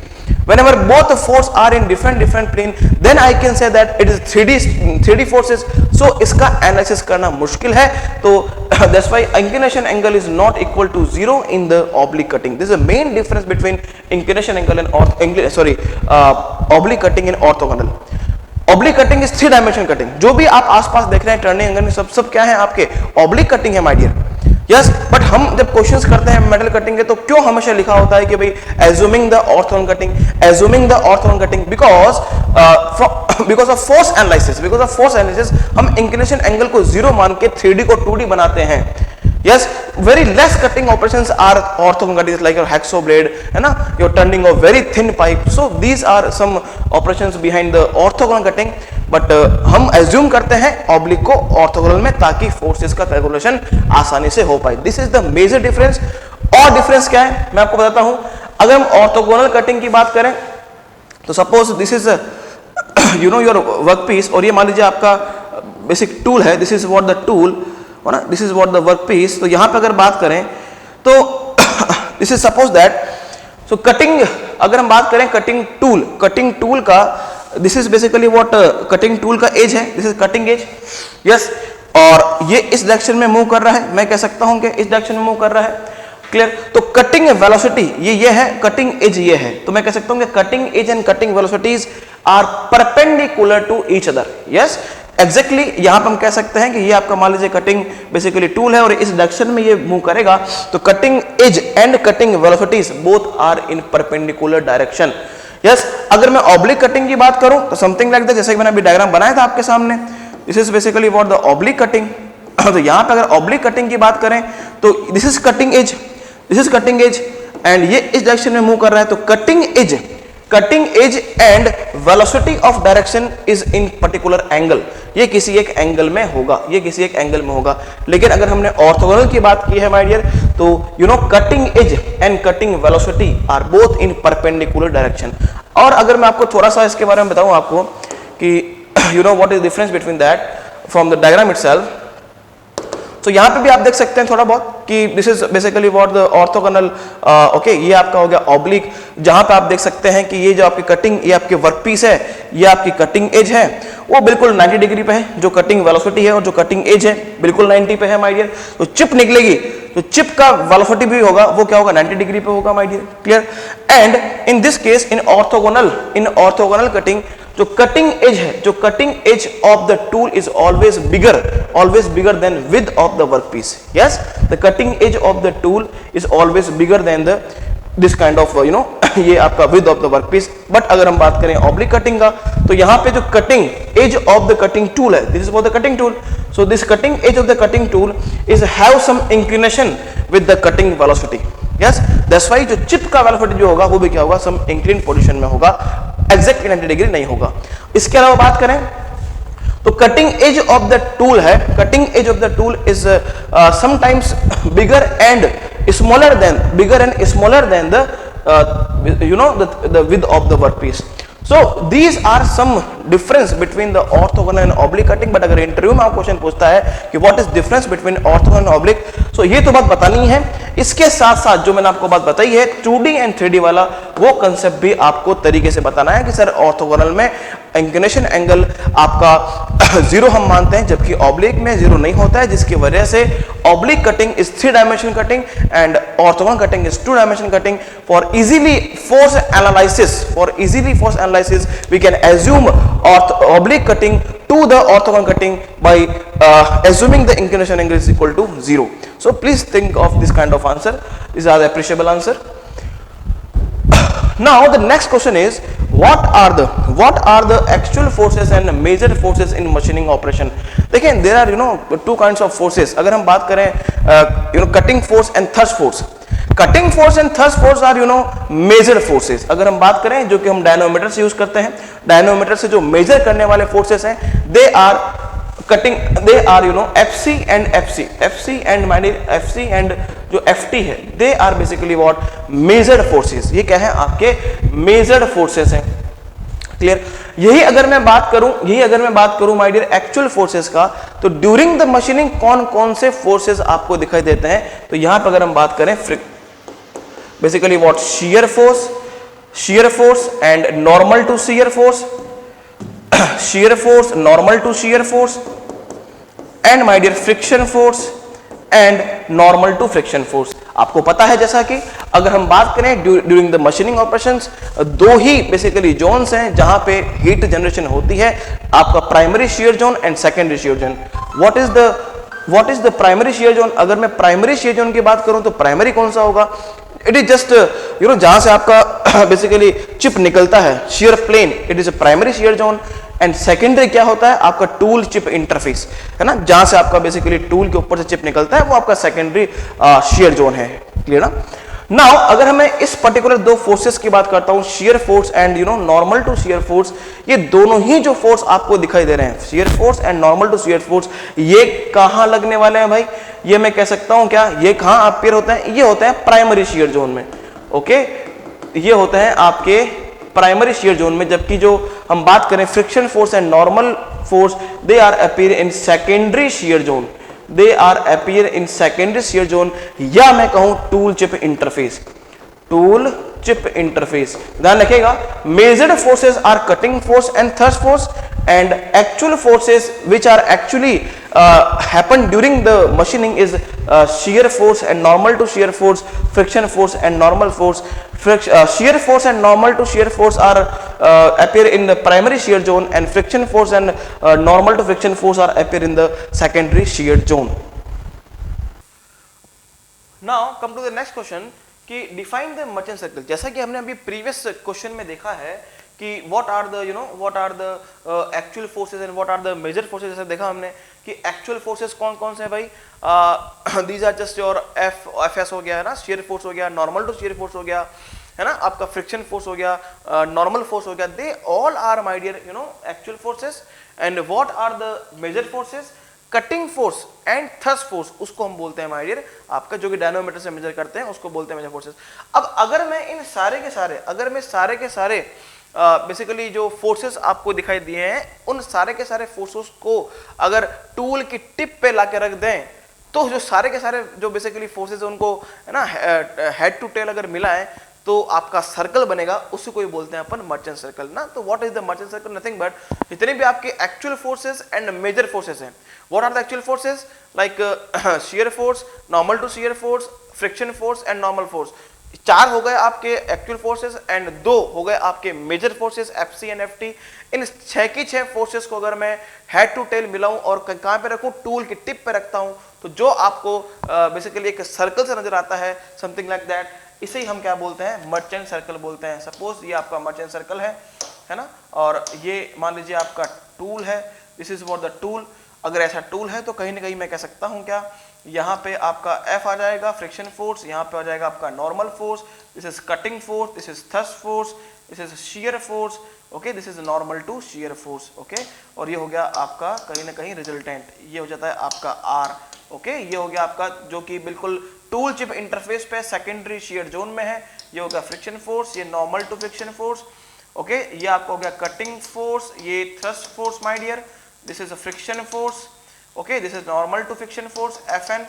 Whenever both the force are in different plane, then I can say that it is 3D forces. So इसका analysis करना मुश्किल है, तो that's why inclination angle is not equal to 0 in the oblique cutting. This is the main difference between inclination angle and oblique cutting and orthogonal. Oblique cutting is 3 dimension cutting. जो भी आप आसपास देख रहे हैं टर्निंग एंगल में, सब क्या है आपके? ऑब्लिक कटिंग है माय डियर। यस, बट हम जब क्वेश्चंस करते हैं मेटल कटिंग के, तो क्यों हमेशा लिखा होता है कि भाई assuming the orthogonal cutting, assuming the orthogonal cutting, because of force analysis हम इंक्लिनेशन एंगल को 0 मान के 3D को 2D बनाते हैं। Yes, very less cutting operations are orthogonal cutting, like your hacksaw blade, है ना, you're turning a very thin pipe. So these are some operations behind the orthogonal cutting, but हम assume करते हैं oblique को orthogonal में, ताकि forces का calculation आसानी से हो पाए। This is the major difference। और difference क्या है मैं आपको बताता हूँ। अगर हम orthogonal cutting की बात करें तो suppose this is your work piece, और ये मान लीजिए आपका basic tool है, this is what the tool, this is what the work piece. तो यहां पे अगर बात करें तो this is suppose that, so cutting, अगर हम बात करें कटिंग टूल का, this is basically what cutting tool का एज है, this is cutting edge. Yes, और ये इस डायरेक्शन में मूव कर रहा है, मैं कह सकता हूं कि इस डायरेक्शन में मूव कर रहा है। क्लियर? तो कटिंग वेलोसिटी ये है, कटिंग एज ये है, तो मैं कह सकता हूं कि cutting edge and cutting velocities are perpendicular to each other. Yes, exactly यहां पर हम कह सकते हैं कि ये आपका मान लीजिए कटिंग बेसिकली टूल है और इस डायरेक्शन में ये मूव करेगा, तो cutting edge and cutting velocities both are in perpendicular direction. Yes, अगर मैं ऑब्लिक कटिंग की बात करूं तो समथिंग लाइक दैट, जैसे कि मैंने अभी डायग्राम बनाया था आपके सामने, this is basically what the oblique cutting. तो यहां पर अगर ऑब्लिक कटिंग की बात करें तो this is cutting edge, and ये इस डायरेक्शन में मूव कर रहा है, तो cutting edge and velocity of direction is in particular angle, ये किसी एक एंगल में होगा, लेकिन अगर हमने ऑर्थोगोनल की बात की है माय डियर, तो cutting edge and cutting velocity are both in perpendicular direction. और अगर मैं आपको थोड़ा सा इसके बारे में बताऊं आपको कि what is difference between that from the diagram itself, तो यहां पे भी आप देख सकते हैं थोड़ा बहुत कि this is basically what the orthogonal, okay, ये आपका हो गया ऑब्लिक, जहां पे आप देख सकते हैं कि ये जो आपकी कटिंग, ये आपके वर्क पीस है, ये आपकी कटिंग एज है, वो बिल्कुल 90 डिग्री पे है, जो कटिंग वेलोसिटी है और जो कटिंग एज है बिल्कुल 90 पे है माय डियर। तो चिप निकलेगी, तो चिप का वेलोसिटी भी होगा, वो क्या होगा? 90 डिग्री पे होगा my dear. Clear? And in this case in orthogonal cutting, जो cutting edge of the tool is always bigger than width of the work piece. Yes, the cutting edge of the tool is always bigger than the this kind of ये आपका width of the work piece. But अगर हम बात करें oblique cutting का, तो यहां पे जो cutting edge of the cutting tool है, this is for the cutting tool, so this cutting edge of the cutting tool is have some inclination with the cutting velocity. Yes, that's why जो chip का velocity जो होगा वो भी क्या होगा? सम इंक्लिन position में होगा, एग्जैक्टली 90 डिग्री नहीं होगा। इसके अलावा बात करें तो cutting edge of the tool है, cutting edge of the tool is sometimes bigger and smaller than the the width of the workpiece. So these are some difference between the orthogonal and oblique cutting. but अगर interview में आप question पूछता है कि what is difference between orthogonal and oblique, so ये तो बात बतानी है। इसके साथ साथ जो मैंने आपको बात बताई है 2D एंड 3D वाला, वो कंसेप्ट भी आपको तरीके से बताना है कि सर ऑर्थोगोनल में इंक्लिनेशन एंगल आपका 0 हम मानते हैं, जबकि ऑब्लिक में 0 नहीं होता है, जिसकी वजह से oblique cutting is 3 dimension cutting and orthogonal cutting is 2 dimension cutting. For easily force analysis we can assume oblique cutting to the orthogonal cutting by assuming the inclination angle is equal to 0. So please think of this kind of answer. These are the appreciable answer. Now the next question is, what are the what are the actual forces and major forces in machining operation. देखिए there are two kinds of forces. अगर हम बात करें cutting force and thrust force, cutting force and thrust force are major forces. अगर हम बात करें जो कि हम डायनोमीटर से यूज करते हैं, डायनोमीटर से जो मेजर करने वाले फोर्सेस हैं, they are cutting, they are FC and FC and जो FT है, they are basically what measured forces. ये क्या है आपके मेजर्ड फोर्सेस हैं। क्लियर। यही अगर मैं बात करूं माय डियर एक्चुअल फोर्सेस का, तो ड्यूरिंग द मशीनिंग कौन कौन से फोर्सेस आपको दिखाई देते हैं। तो यहां पर अगर हम बात करें basically what shear force and normal to shear force, shear force, normal to shear force and my dear friction force and normal to friction force। आपको पता है जैसा कि अगर हम बात करें ड्यूरिंग द मशीनिंग ऑपरेशंस, दो ही बेसिकली जोन्स हैं जहां पे हीट जनरेशन होती है, आपका primary shear zone and secondary shear zone. What is the primary shear zone. अगर मैं प्राइमरी शियर जोन की बात करूं तो प्राइमरी कौन सा होगा, इट इज जस्ट जहां से आपका बेसिकली चिप निकलता है, shear plane, it is a primary shear zone. And secondary क्या होता है आपका टूल चिप इंटरफेस, है ना, जहां से आपका बेसिकली टूल के ऊपर से चिप निकलता है, वो आपका सेकेंडरी शियर जोन है। क्लियर ना। नाउ अगर हमें इस पर्टिकुलर दो फोर्सेस की बात करता हूं, shear force and normal to shear force, ये दोनों ही जो फोर्स आपको दिखाई दे रहे हैं, shear force and normal to shear force, ये कहां लगने वाले हैं भाई, ये मैं कह सकता हूं क्या, ये कहां अपीयर होते हैं, ये होते हैं प्राइमरी शियर जोन में। ओके, ये होते हैं आपके प्राइमरी शियर जोन में, जबकि जो हम बात करें friction force and normal force, they are appear in secondary shear zone, they are appear in secondary shear zone, या मैं कहूं tool chip interface, tool chip interface. ध्यान रखिएगा, measured forces are cutting force and thrust force, and actual forces which are actually happen during the machining is shear force and normal to shear force, friction force and normal force. Shear force and normal to shear force are appear in the primary shear zone, and friction force and normal to friction force are appear in the secondary shear zone. Now come to the next question कि define the merchant circle। जैसा कि हमने अभी previous question में देखा है कि what are the actual forces and what are the major forces। जैसे देखा हमने कि actual forces कौन कौन से हैं भाई, these are just your FS हो गया है ना, shear force हो गया, normal to shear force हो गया है ना, आपका friction force हो गया, normal force हो गया, they all are my dear actual forces। and what are the major forces, cutting force and thrust force, उसको हम बोलते हैं माय डियर आपका, जो कि डायनोमीटर से मेजर करते हैं, उसको बोलते हैं मेजर फोर्सेस। अब अगर मैं इन सारे के सारे बेसिकली जो फोर्सेस आपको दिखाई दिए हैं, उन सारे के सारे फोर्सेस को अगर टूल की टिप पे लाके रख दें, तो जो सारे के सारे जो बेसिकली फोर्सेस उनको है ना हेड टू टेल अगर मिला है, तो आपका सर्कल बनेगा, उसी को ही बोलते हैं अपन मर्चेंट सर्कल ना। तो what is the merchant circle, nothing but जितने भी आपके actual forces and major forces हैं। What are the actual forces, like shear force, normal to shear force, friction force and normal force. चार हो गए आपके एक्चुअल फोर्सेस एंड दो हो गए आपके major forces FC and FT। इन छह की छह फोर्सेस को अगर मैं हेड टू टेल मिलाऊं और कहां पे रखूं, टूल की टिप पे रखता हूं, तो जो आपको बेसिकली एक सर्कल से नजर आता है, समथिंग लाइक दैट, इसे ही हम क्या बोलते हैं, मर्चेंट सर्कल बोलते हैं। सपोज ये आपका मर्चेंट सर्कल है ना, और ये मान लीजिए आपका टूल है, this is for the tool. अगर ऐसा टूल है तो कहीं ना कहीं मैं कह सकता हूं क्या, यहाँ पे आपका F आ जाएगा फ्रिक्शन फोर्स, यहाँ पे आ जाएगा आपका normal force, this is cutting force, this is thrust force, this is shear force, okay, this is normal to shear force, okay. और ये हो गया आपका कहीं ना कहीं रिजल्टेंट, ये हो जाता है आपका R, ओके। ये हो गया आपका जो कि बिल्कुल टूल चिप इंटरफेस पे सेकेंडरी शियर जोन में है, ये हो गया फ्रिक्शन फोर्स, ये normal to friction force, okay. ये आपका हो गया कटिंग फोर्स, ये thrust force my dear, this is a friction force, okay, this is normal to friction force FN।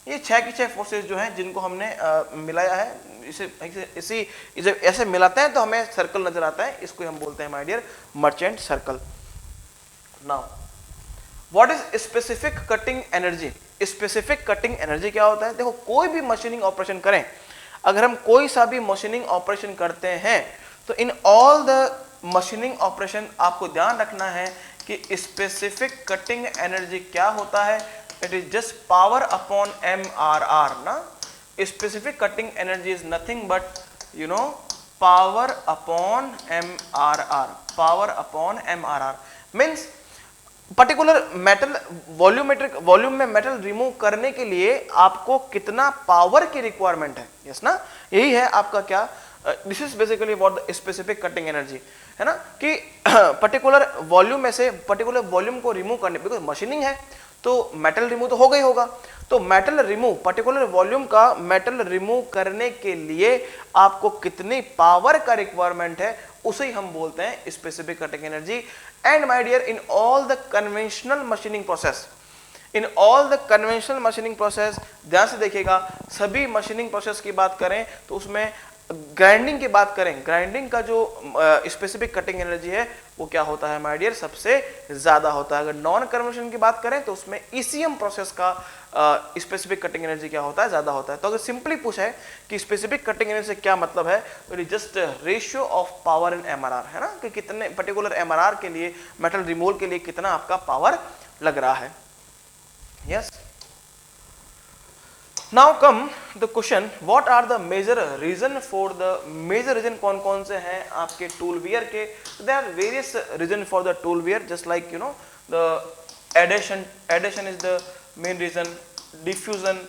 ये छह की छह फोर्सेस जो हैं जिनको हमने मिलाया है, इसे ऐसे मिलाते हैं तो हमें सर्कल नजर आता है, इसको हम बोलते हैं my dear Merchant circle. Now what is specific cutting energy. Specific cutting energy क्या होता है, देखो कोई भी मशीनिंग ऑपरेशन करें, अगर हम कोई सा भी मशीनिंग ऑपरेशन करते हैं, तो इन ऑल द मशीनिंग ऑपरेशन आपको ध्यान रखना है कि स्पेसिफिक कटिंग एनर्जी क्या होता है, it is just power upon MRR ना। Specific cutting energy is nothing but power upon M R R, power upon M R R means particular metal volume में मेटल रिमूव करने के लिए आपको कितना पावर की रिक्वायरमेंट है, यस ना, यही है आपका क्या, this is basically what the specific cutting energy है ना, कि पर्टिकुलर वॉल्यूम में से पर्टिकुलर वॉल्यूम को रिमूव करने, बिकॉज मशीनिंग है तो मेटल रिमूव तो होगा ही होगा, तो मेटल रिमूव पर्टिकुलर वॉल्यूम का मेटल रिमूव करने के लिए आपको कितनी पावर का रिक्वायरमेंट है उसे ही हम बोलते हैं specific cutting energy. And my dear, in all the conventional machining process, in all the conventional machining process, ध्यान से देखिएगा, सभी मशीनिंग प्रोसेस की बात करें तो उसमें ग्राइंडिंग की बात करें, ग्राइंडिंग का जो स्पेसिफिक कटिंग एनर्जी है वो क्या होता है माय डियर, सबसे ज्यादा होता है। अगर नॉन कन्वेंशन की बात करें तो उसमें ईसीएम प्रोसेस का स्पेसिफिक कटिंग एनर्जी क्या होता है, ज्यादा होता है। तो अगर सिंपली पूछा है कि स्पेसिफिक कटिंग एनर्जी से क्या मतलब है, तो it is just ratio of power in MRR, है ना, कि कितने पर्टिकुलर एमआरआर के लिए, मेटल रिमूवल के लिए कितना आपका पावर लग रहा है। Yes, now come the question, what are the major reason for the, major reason कौन कौन से हैं आपके टूल वियर के, there are various reason for the tool wear, just like you know the adhesion, adhesion is the main reason, diffusion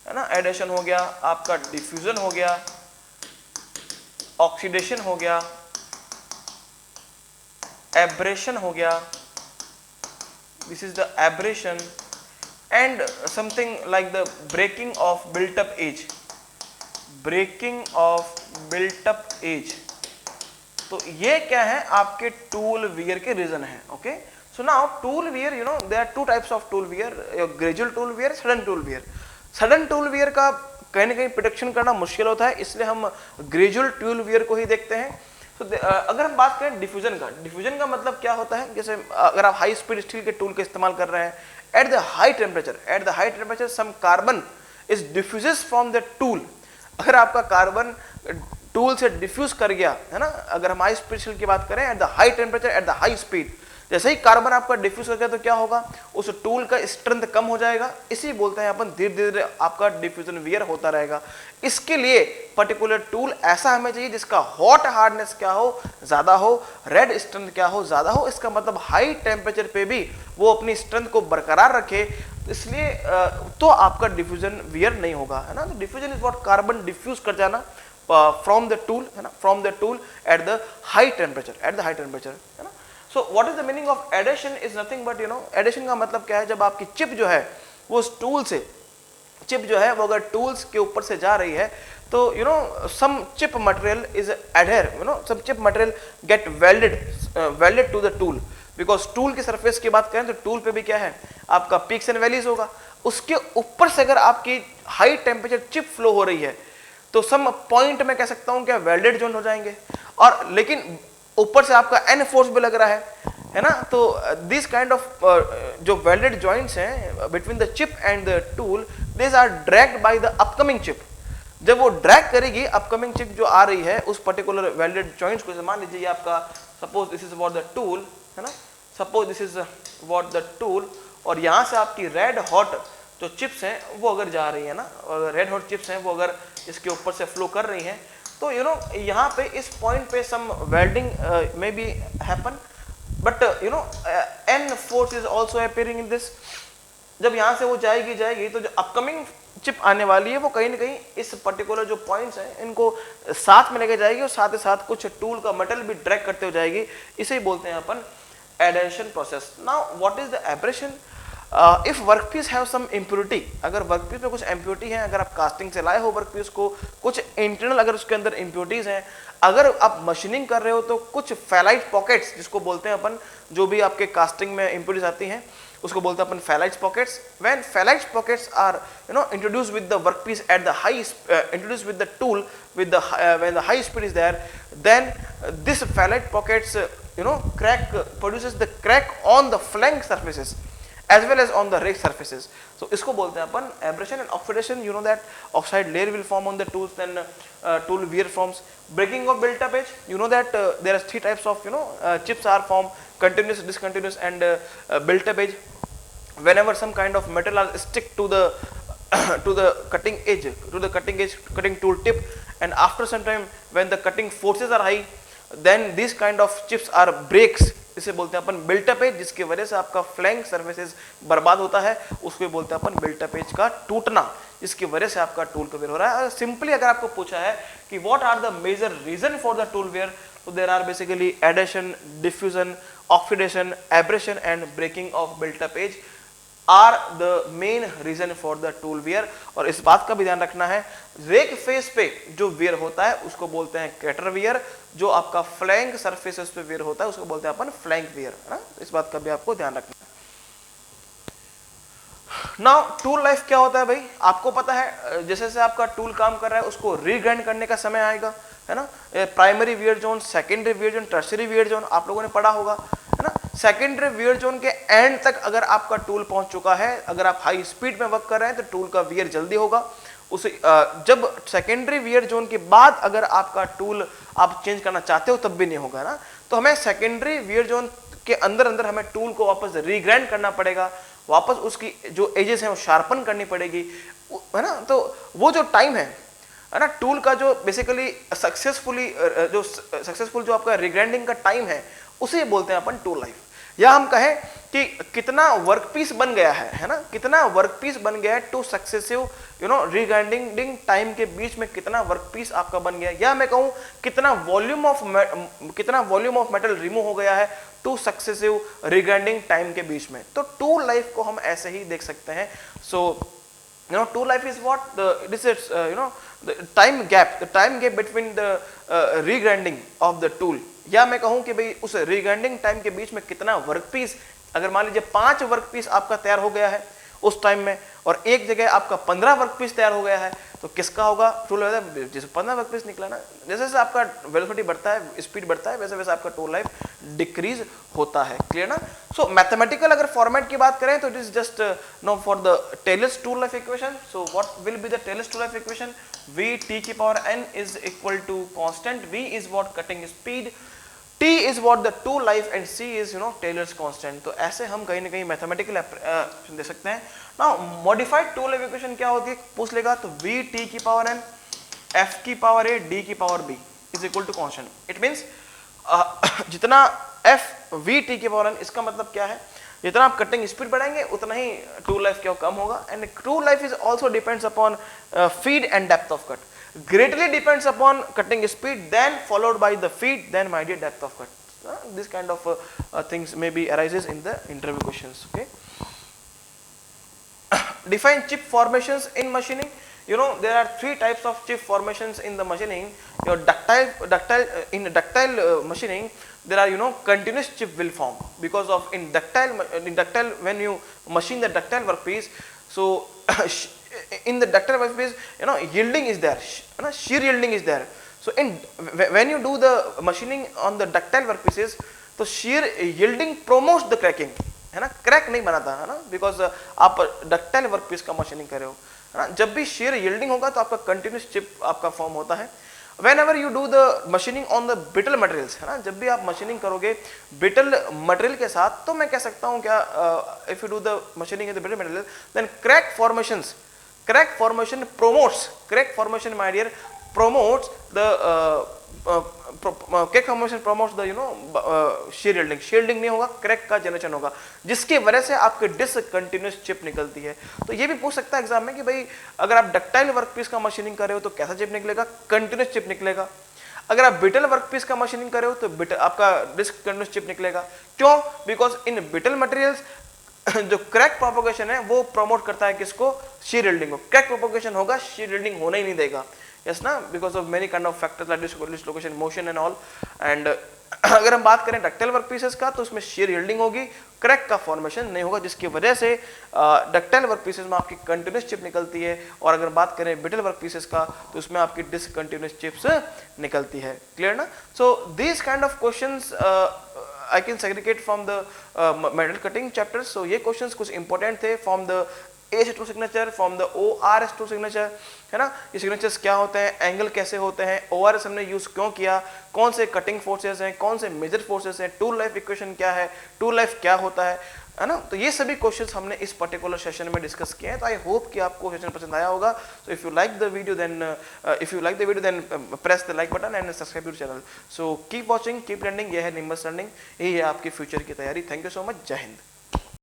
है ना, adhesion हो गया आपका, डिफ्यूजन हो गया, ऑक्सीडेशन हो गया, एब्रेशन हो गया, this is the abrasion, and something like the breaking of built up edge, breaking of built up edge, तो ये क्या है आपके टूल वियर के रीजन है। Okay, so now tool wear, you know there are two types of tool wear, gradual tool wear, sudden tool wear. Sudden tool wear का कहीं ना कहीं प्रिडिक्शन करना मुश्किल होता है, इसलिए हम ग्रेजुअल टूल वियर को ही देखते हैं। तो अगर हम बात करें डिफ्यूजन का, डिफ्यूजन का मतलब क्या होता है, जैसे अगर आप हाई स्पीड स्टील के टूल का इस्तेमाल कर रहे हैं, at the high temperature some carbon is diffuses from the tool, अगर आपका कार्बन टूल से डिफ्यूज कर गया है ना, अगर हम हाई स्पीड की बात करें, eight the high temperature at the high speed, जैसे ही कार्बन आपका डिफ्यूज कर गया तो क्या होगा, उस टूल का स्ट्रेंथ कम हो जाएगा, इसी बोलते हैं अपन धीरे धीरे आपका डिफ्यूजन वियर होता रहेगा। इसके लिए पर्टिकुलर टूल ऐसा हमें चाहिए जिसका हॉट हार्डनेस क्या हो, ज्यादा हो, रेड स्ट्रेंथ क्या हो, ज्यादा हो, इसका मतलब हाई टेम्परेचर पे भी वो अपनी स्ट्रेंथ को बरकरार रखे, इसलिए तो आपका डिफ्यूजन वियर नहीं होगा, है ना। तो diffusion is what carbon diffuse कर जाना फ्रॉम द टूल, है ना, from the tool at the high temperature, at the high temperature, है ना। So what is the meaning of adhesion is nothing but, you know, adhesion का मतलब क्या है, जब आपकी चिप जो है वो उस टूल से, चिप जो है वो अगर टूल्स के ऊपर से जा रही है तो you know some chip material is adhere, you know some chip material get welded to the tool, because tool की सरफेस की बात करें तो टूल पे भी क्या है आपका पीक्स एंड वैलीज होगा, उसके ऊपर से अगर आपकी हाई टेम्परेचर चिप फ्लो हो रही है तो सम पॉइंट में कह सकता हूं क्या वेल्डेड जॉइंट हो जाएंगे, और लेकिन ऊपर से आपका एन फोर्स भी लग रहा है ना, तो दिस काइंड ऑफ जो वेल्डेड जॉइंट्स हैं between the chip and the tool, this are dragged by the upcoming chip, जब वो ड्रैग करेगी अपकमिंग चिप जो आ रही है उस पर्टिकुलर वेल्डेड जॉइंट्स को, मान लीजिए आपका suppose this is what the tool, है ना, suppose this is what the tool, और यहाँ से आपकी रेड हॉट जो चिप्स हैं वो अगर जा रही है ना, रेड हॉट चिप्स हैं वो अगर इसके ऊपर से फ्लो कर रही हैं, तो यू नो यहाँ पे इस पॉइंट पे सम वेल्डिंग में be happen, but you know N force is also appearing in this, जब यहाँ से वो जाएगी तो जो अपकमिंग चिप आने वाली है वो कहीं ना कहीं इस पर्टिकुलर जो पॉइंट्स हैं इनको साथ में लेके जाएगी, और साथ ही साथ कुछ टूल का मेटल भी ड्रैग करते हो जाएगी, इसे ही बोलते हैं अपन adhesion process. Now what is the abrasion, if workpiece have some impurity, अगर वर्कपीस में कुछ इम्प्योरिटी है, अगर आप कास्टिंग से लाए हो वर्कपीस को, कुछ इंटरनल अगर उसके अंदर इम्प्योरिटीज हैं, अगर आप मशीनिंग कर रहे हो तो कुछ फेलाइट पॉकेट्स जिसको बोलते हैं अपन, जो भी आपके कास्टिंग में इम्प्योरिटीज आती हैं उसको बोलते हैं अपन felite pockets. When felite pockets are you know introduce with the workpiece at the high, introduce with the tool with the when the high speed is there, then this felite pockets you know crack produces the crack on the flank surfaces as well as on the rake surfaces, so इसको बोलते हैं अपन abrasion and oxidation, you know that oxide layer will form on the tools, then tool wear forms, breaking of built up edge, you know that there are three types of chips are formed, continuous, discontinuous and built up edge, whenever some kind of metal are stick to the to the cutting edge, cutting tool tip, and after some time when the cutting forces are high, then these kind of chips are breaks, इसे बोलते हैं अपन built up as, जिसकी वजह से आपका flank surfaces बर्बाद होता है, उसको बोलते हैं अपन बिल्टअप एज का टूटना, जिसकी वजह से आपका टूल का वेयर हो रहा है। सिंपली अगर आपको पूछा है कि what are the major reason for the tool wear, तो there are basically adhesion, diffusion, oxidation, abrasion and breaking off built up edge are the main reason for the tool wear. और इस बात का भी ध्यान रखना है, रेक फेस पे जो वियर होता है उसको बोलते हैं कैटर वियर, जो आपका फ्लैंक सरफेसेस पे वियर होता है उसको बोलते हैं अपन फ्लैंक वियर, है ना, इस बात का भी आपको ध्यान रखना है। नाउ टूल लाइफ क्या होता है भाई, आपको पता है जैसे जैसे आपका टूल काम कर रहा है उसको रीग्राइंड करने का समय आएगा, है ना, primary wear zone, secondary wear zone, tertiary wear zone आप लोगों ने पढ़ा होगा, है ना। सेकेंडरी वियर जोन के एंड तक अगर आपका टूल पहुंच चुका है, अगर आप हाई स्पीड में वर्क कर रहे हैं तो टूल का वियर जल्दी होगा। उसे जब सेकेंडरी वियर जोन के बाद अगर आपका टूल आप चेंज करना चाहते हो तब भी नहीं होगा ना, तो हमें सेकेंडरी वियर जोन के अंदर अंदर हमें टूल को वापस रीग्राइंड करना पड़ेगा, वापस उसकी जो एजेस हैं वो शार्पन करनी पड़ेगी, है ना। तो वो जो टाइम है ना टूल का, जो बेसिकली सक्सेसफुल जो आपका रिग्राइंडिंग का टाइम है उसे बोलते हैं अपन टूल लाइफ। या हम कहें कि कितना वर्कपीस बन गया है ना, कितना वर्कपीस बन गया है टू सक्सेसिव रिग्राइंडिंग टाइम के बीच में कितना वर्कपीस आपका बन गया है, या मैं कहूं कितना वॉल्यूम ऑफ मेटल रिमूव हो गया है टू सक्सेसिव रिग्राइंडिंग टाइम के बीच में। तो टूल लाइफ को हम ऐसे ही देख सकते हैं। सो tool life is what this is the time gap between the regrinding of the tool, या मैं कहूं कि भाई उस regrinding टाइम के बीच में कितना वर्कपीस, अगर मान लीजिए 5 वर्कपीस आपका तैयार हो गया है उस टाइम में और एक जगह आपका 15 वर्कपीस तैयार हो गया है, तो किसका होगा टूल लाइफ, जैसे 15 वर्कपीस निकला ना, जैसे जैसे आपका वेलोसिटी बढ़ता है, स्पीड बढ़ता है, वैसे वैसे आपका टूल लाइफ डिक्रीज होता है, क्लियर ना। सो मैथमेटिकल अगर फॉर्मेट की बात करें तो it is just no for the Taylor's tool life equation. So what will be the Taylor's tool life equation, v t की power n is equal to constant, v is what cutting speed, t is what the tool life and c is Taylor's constant। तो ऐसे हम कहीं ना कहीं mathematical दे सकते हैं। Now modified tool life equation क्या होती है पूछ लेगा, तो v t की पावर n f की पावर a d की power b is equal to constant। It means जितना f v t की पावर n, इसका मतलब क्या है, जितना आप कटिंग स्पीड बढ़ाएंगे उतना ही टूल लाइफ क्या कम होगा। And tool life is also depends upon feed and depth of cut, greatly depends upon cutting speed, then followed by the feed, then my dear depth of cut. This kind of things maybe arises in the interview questions. Okay. Define chip formations in machining. There are 3 types of chip formations in the machining. Your ductile machining, there are continuous chip will form because of in ductile when you machine the ductile workpiece, so in the ductile workpiece yielding is there, shear yielding is there. So when you do the machining on the ductile workpieces, तो shear yielding promotes the cracking, है ना, crack नहीं बनाता है ना, because आप ductile workpiece का machining कर रहे हो, है ना। जब भी shear yielding होगा तो आपका कंटिन्यूस चिप आपका फॉर्म होता है। Whenever you do the machining on the brittle materials, है ना, जब भी आप मशीनिंग करोगे ब्रिटल मटेरियल के साथ, तो मैं कह सकता हूँ क्या, if you do the machining in the brittle material, then crack formation my dear promotes the crack formation promotes the shear yielding। shear yielding नहीं होगा, क्रैक का जनरेशन होगा, जिसकी वजह से आपके डिसकंटिन्यूअस चिप निकलती है। तो ये भी पूछ सकता है एग्जाम में कि भाई अगर आप डक्टाइल वर्कपीस का मशीनिंग कर रहे हो तो कैसा चिप निकलेगा, कंटिन्यूअस चिप निकलेगा। अगर आप ब्रिटल वर्कपीस का मशीनिंग कर रहे हो तो आपका डिसकंटिन्यूअस चिप निकलेगा। क्यों? बिकॉज इन ब्रिटल मटेरियल्स जो क्रैक प्रोपगेशन है वो प्रमोट करता है किसको, shear yielding को। क्रैक प्रोपगेशन होगा, shear yielding होना ही नहीं देगा, यस ना, because of many kind of factors like dislocation, motion and all. And अगर हम बात करें डक्टाइल वर्कपीसेस का तो उसमें shear yielding होगी, क्रैक का फॉर्मेशन नहीं होगा, जिसकी वजह से डक्टाइल वर्कपीसेस में आपकी कंटिन्यूस चिप निकलती है। और अगर बात करें ब्रिटल वर्कपीसेस का तो उसमें आपकी डिसकंटिन्यूस चिप्स निकलती है, क्लियर ना। So this kind of questions I can segregate from the metal cutting chapters। so ये questions कुछ important थे from the S to signature, from the O R S to signature, है ना। ये signatures क्या होते हैं, एंगल कैसे होते हैं, ओ आर एस हमने यूज क्यों किया, कौन से कटिंग फोर्सेस हैं, कौन से मेजर फोर्सेस हैं, टूल लाइफ इक्वेशन क्या है, टूल लाइफ क्या होता है ना। तो ये सभी क्वेश्चंस हमने इस पर्टिकुलर सेशन में डिस्कस किए हैं। तो आई होप कि आपको सेशन पसंद आया होगा। So if you like the video then press the like button and subscribe to channel. So keep watching, keep learning. ये है निम्बस लर्निंग, यही है आपकी फ्यूचर की तैयारी। Thank you so much. जय हिंद।